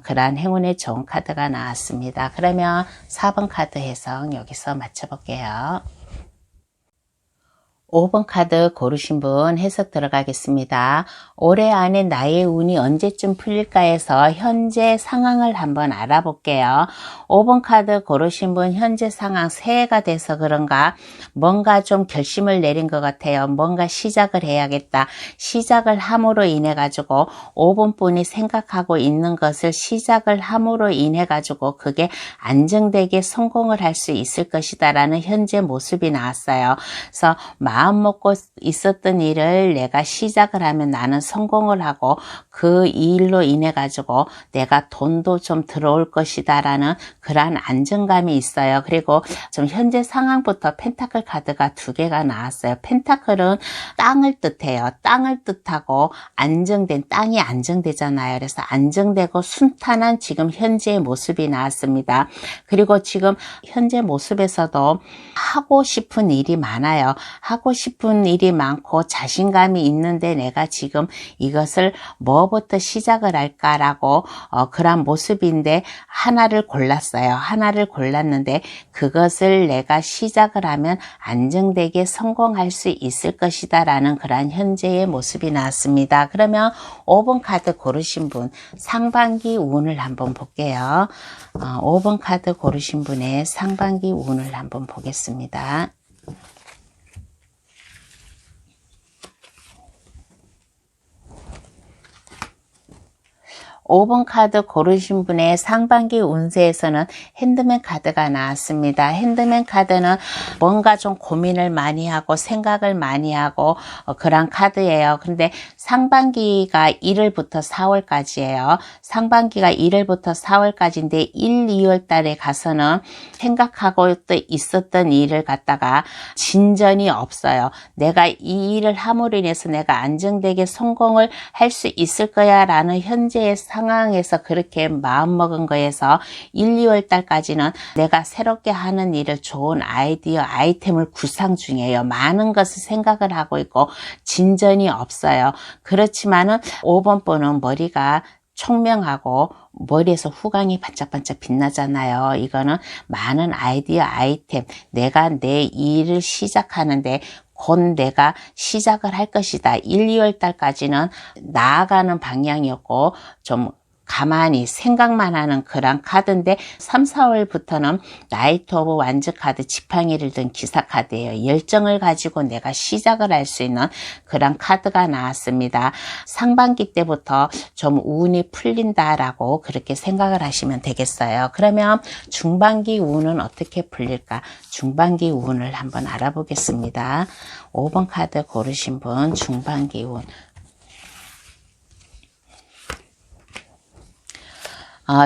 그러한 행운의 좋은 카드가 나왔습니다. 그러면 4번 카드 해석 여기서 맞춰볼게요. 5번 카드 고르신 분 해석 들어가겠습니다. 올해 안에 나의 운이 언제쯤 풀릴까 해서 현재 상황을 한번 알아볼게요. 5번 카드 고르신 분 현재 상황 새해가 돼서 그런가 뭔가 좀 결심을 내린 것 같아요. 뭔가 시작을 해야겠다. 시작을 함으로 인해 가지고 5번 분이 생각하고 있는 것을 시작을 함으로 인해 가지고 그게 안정되게 성공을 할 수 있을 것이다 라는 현재 모습이 나왔어요. 그래서 마음 먹고 있었던 일을 내가 시작을 하면 나는 성공을 하고 그 일로 인해 가지고 내가 돈도 좀 들어올 것이다 라는 그러한 안정감이 있어요. 그리고 좀 현재 상황부터 펜타클 카드가 2개가 나왔어요. 펜타클은 땅을 뜻해요. 땅을 뜻하고 안정된 땅이 안정되잖아요. 그래서 안정되고 순탄한 지금 현재의 모습이 나왔습니다. 그리고 지금 현재 모습에서도 하고 싶은 일이 많아요. 하고 싶은 일이 많고 자신감이 있는데 내가 지금 이것을 뭐부터 시작을 할까라고 그런 모습인데 하나를 골랐어요. 하나를 골랐는데 그것을 내가 시작을 하면 안정되게 성공할 수 있을 것이다 라는 그런 현재의 모습이 나왔습니다. 그러면 5번 카드 고르신 분 상반기 운을 한번 볼게요. 5번 카드 고르신 분의 상반기 운을 한번 보겠습니다. 5번 카드 고르신 분의 상반기 운세에서는 핸드맨 카드가 나왔습니다. 핸드맨 카드는 뭔가 좀 고민을 많이 하고 생각을 많이 하고 그런 카드예요. 근데 상반기가 1월부터 4월까지예요. 상반기가 1월부터 4월까지인데 1, 2월 달에 가서는 생각하고 또 있었던 일을 갖다가 진전이 없어요. 내가 이 일을 함으로 인해서 내가 안정되게 성공을 할 수 있을 거야 라는 현재의 상황에서 그렇게 마음먹은 거에서 1, 2월 달까지는 내가 새롭게 하는 일을 좋은 아이디어, 아이템을 구상 중이에요. 많은 것을 생각을 하고 있고 진전이 없어요. 그렇지만은 5번 분은 머리가 총명하고 머리에서 후광이 반짝반짝 빛나잖아요. 이거는 많은 아이디어, 아이템, 내가 내 일을 시작하는데 곧 내가 시작을 할 것이다. 1, 2월 달까지는 나아가는 방향이었고 좀 가만히 생각만 하는 그런 카드인데 3, 4월부터는 나이트 오브 완즈 카드, 지팡이를 든 기사 카드예요. 열정을 가지고 내가 시작을 할 수 있는 그런 카드가 나왔습니다. 상반기 때부터 좀 운이 풀린다라고 그렇게 생각을 하시면 되겠어요. 그러면 중반기 운은 어떻게 풀릴까? 중반기 운을 한번 알아보겠습니다. 5번 카드 고르신 분 중반기 운.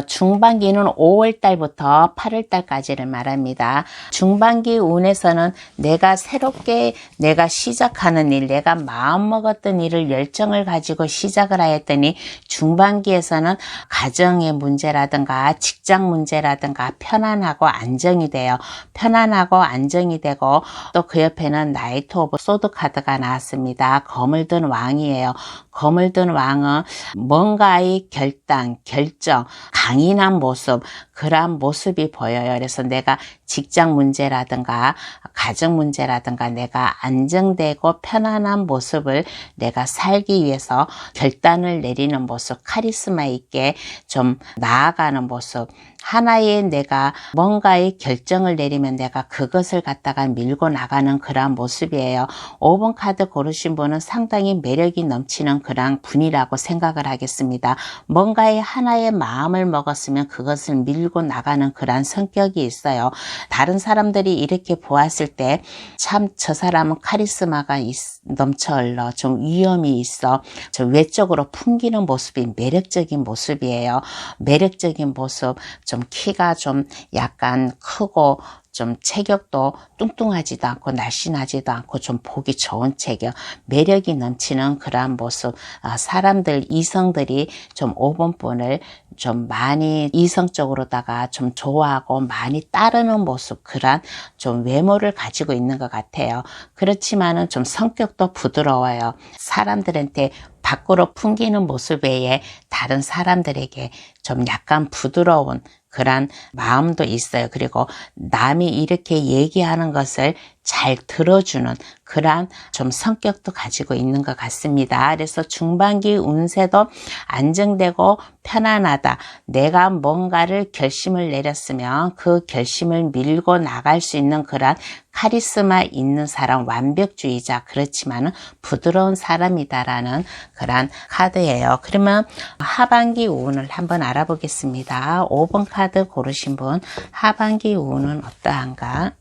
중반기는 5월달부터 8월달까지를 말합니다. 중반기 운에서는 내가 새롭게 내가 시작하는 일, 내가 마음먹었던 일을 열정을 가지고 시작을 하였더니 중반기에서는 가정의 문제라든가 직장 문제라든가 편안하고 안정이 돼요. 편안하고 안정이 되고 또 그 옆에는 나이트 오브 소드 카드가 나왔습니다. 검을 든 왕이에요. 검을 든 왕은 뭔가의 결정, 강인한 모습, 그러한 모습이 보여요. 그래서 내가 직장 문제라든가 가정 문제라든가 내가 안정되고 편안한 모습을 내가 살기 위해서 결단을 내리는 모습, 카리스마 있게 좀 나아가는 모습, 하나의 내가 뭔가의 결정을 내리면 내가 그것을 갖다가 밀고 나가는 그러한 모습이에요. 5번 카드 고르신 분은 상당히 매력이 넘치는 그러한 분이라고 생각을 하겠습니다. 뭔가의 하나의 마음을 먹었으면 그것을 밀고 나가는 그러한 성격이 있어요. 다른 사람들이 이렇게 보았을 때 참 저 사람은 카리스마가 넘쳐 흘러 좀 위험이 있어 좀 외적으로 풍기는 모습이 매력적인 모습이에요. 매력적인 모습, 좀 키가 좀 약간 크고 좀 체격도 뚱뚱하지도 않고 날씬하지도 않고 좀 보기 좋은 체격, 매력이 넘치는 그러한 모습, 사람들, 이성들이 좀 5번 분을 좀 많이 이성적으로다가 좀 좋아하고 많이 따르는 모습, 그러한 좀 외모를 가지고 있는 것 같아요. 그렇지만은 좀 성격도 부드러워요. 사람들한테 밖으로 풍기는 모습 외에 다른 사람들에게 좀 약간 부드러운 그런 마음도 있어요. 그리고 남이 이렇게 얘기하는 것을 잘 들어주는 그런 좀 성격도 가지고 있는 것 같습니다. 그래서 중반기 운세도 안정되고 편안하다. 내가 뭔가를 결심을 내렸으면 그 결심을 밀고 나갈 수 있는 그런 카리스마 있는 사람, 완벽주의자, 그렇지만은 부드러운 사람이다라는 그런 카드예요. 그러면 하반기 운을 한번 알아보겠습니다. 5번 카드 고르신 분, 하반기 운은 어떠한가?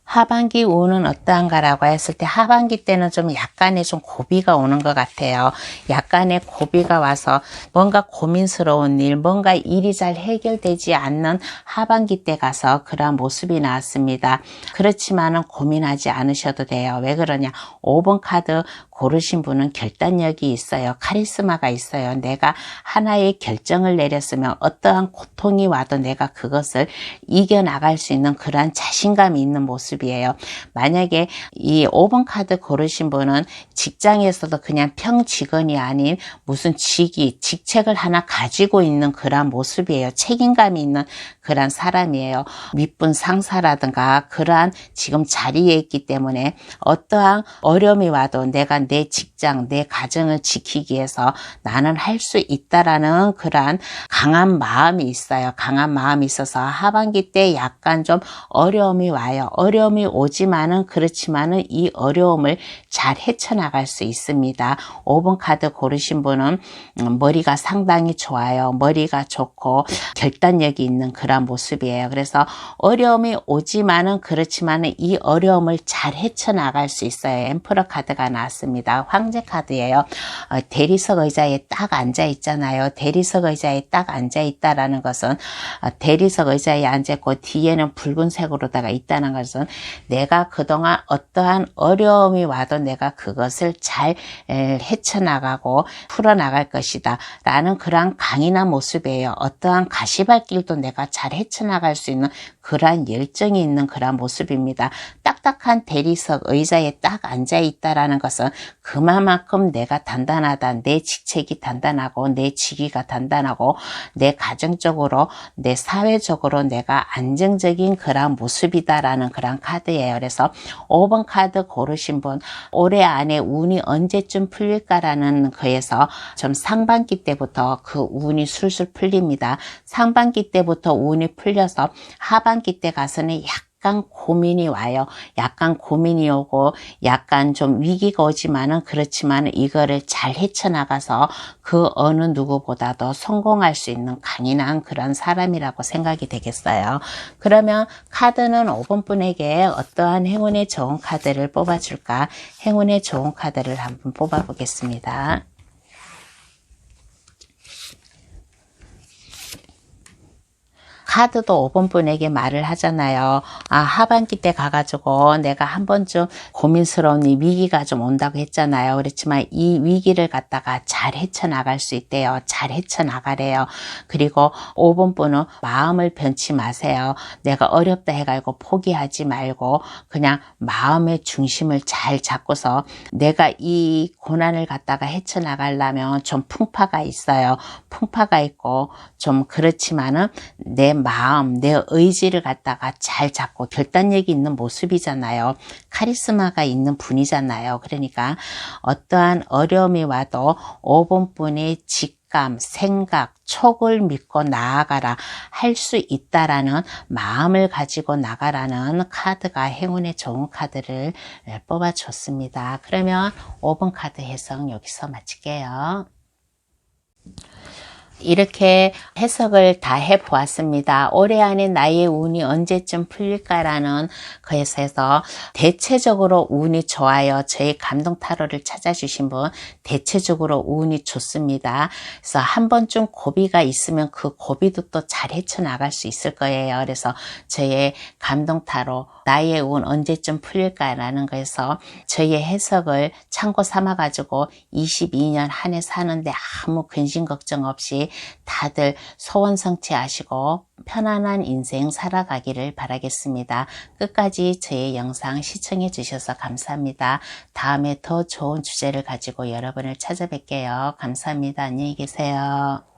하반기 운은 어떠한가라고 했을 때 하반기 때는 좀 약간의 좀 고비가 오는 것 같아요. 약간의 고비가 와서 뭔가 고민스러운 일, 뭔가 일이 잘 해결되지 않는 하반기 때 가서 그런 모습이 나왔습니다. 그렇지만은 고민하지 않으셔도 돼요. 왜 그러냐? 5번 카드 고르신 분은 결단력이 있어요. 카리스마가 있어요. 내가 하나의 결정을 내렸으면 어떠한 고통이 와도 내가 그것을 이겨나갈 수 있는 그러한 자신감이 있는 모습이에요. 만약에 이 5번 카드 고르신 분은 직장에서도 그냥 평직원이 아닌 무슨 직책을 하나 가지고 있는 그러한 모습이에요. 책임감이 있는 그러한 사람이에요. 윗분 상사라든가 그러한 지금 자리에 있기 때문에 어떠한 어려움이 와도 내가 내 직장, 내 가정을 지키기 위해서 나는 할 수 있다라는 그러한 강한 마음이 있어요. 강한 마음이 있어서 하반기 때 약간 좀 어려움이 와요. 어려움이 오지만은 그렇지만은 이 어려움을 잘 헤쳐나갈 수 있습니다. 5번 카드 고르신 분은 머리가 상당히 좋아요. 머리가 좋고 결단력이 있는 그런 모습이에요. 그래서 어려움이 오지만은 그렇지만은 이 어려움을 잘 헤쳐나갈 수 있어요. 엠퍼러 카드가 나왔습니다. 황제 카드예요. 대리석 의자에 딱 앉아 있잖아요. 대리석 의자에 딱 앉아 있다라는 것은 대리석 의자에 앉아 있고 뒤에는 붉은색으로다가 있다는 것은 내가 그동안 어떠한 어려움이 와도 내가 그것을 잘 헤쳐나가고 풀어나갈 것이다 라는 그러한 강인한 모습이에요. 어떠한 가시밭길도 내가 잘 헤쳐나갈 수 있는 그러한 열정이 있는 그러한 모습입니다. 딱딱한 대리석 의자에 딱 앉아 있다라는 것은 그만큼 내가 단단하다. 내 직책이 단단하고 내 직위가 단단하고 내 가정적으로 내 사회적으로 내가 안정적인 그러한 모습이다라는 그러한 카드예요. 그래서 5번 카드 고르신 분, 올해 안에 운이 언제쯤 풀릴까라는 거에서 좀 상반기 때부터 그 운이 술술 풀립니다. 상반기 때부터 운이 풀려서 하반기 때 가서는 약간 고민이 와요. 약간 고민이 오고 약간 좀 위기가 오지만은 그렇지만 이거를 잘 헤쳐나가서 그 어느 누구보다도 성공할 수 있는 강인한 그런 사람이라고 생각이 되겠어요. 그러면 카드는 5번 분에게 어떠한 행운의 좋은 카드를 뽑아줄까? 행운의 좋은 카드를 한번 뽑아보겠습니다. 카드도 5번 분에게 말을 하잖아요. 아, 하반기 때 가가지고 내가 한 번쯤 고민스러운 이 위기가 좀 온다고 했잖아요. 그렇지만 이 위기를 갖다가 잘 헤쳐나갈 수 있대요. 잘 헤쳐나가래요. 그리고 5번 분은 마음을 변치 마세요. 내가 어렵다 해가지고 포기하지 말고 그냥 마음의 중심을 잘 잡고서 내가 이 고난을 갖다가 헤쳐나가려면 좀 풍파가 있어요. 풍파가 있고 좀 그렇지만은 내 마음, 내 의지를 갖다가 잘 잡고 결단력이 있는 모습이잖아요. 카리스마가 있는 분이잖아요. 그러니까 어떠한 어려움이 와도 5번 분의 직감, 생각, 촉을 믿고 나아가라, 할 수 있다라는 마음을 가지고 나가라는 카드가 행운의 좋은 카드를 뽑아줬습니다. 그러면 5번 카드 해석 여기서 마칠게요. 이렇게 해석을 다 해보았습니다. 올해 안에 나의 운이 언제쯤 풀릴까라는 것에서 대체적으로 운이 좋아요. 저희 감동 타로를 찾아주신 분 대체적으로 운이 좋습니다. 그래서 한 번쯤 고비가 있으면 그 고비도 또 잘 헤쳐나갈 수 있을 거예요. 그래서 저의 감동 타로 나의 운 언제쯤 풀릴까라는 거에서 저희의 해석을 참고 삼아가지고 22년 한 해 사는데 아무 근심 걱정 없이 다들 소원 성취하시고 편안한 인생 살아가기를 바라겠습니다. 끝까지 저의 영상 시청해 주셔서 감사합니다. 다음에 더 좋은 주제를 가지고 여러분을 찾아뵐게요. 감사합니다. 안녕히 계세요.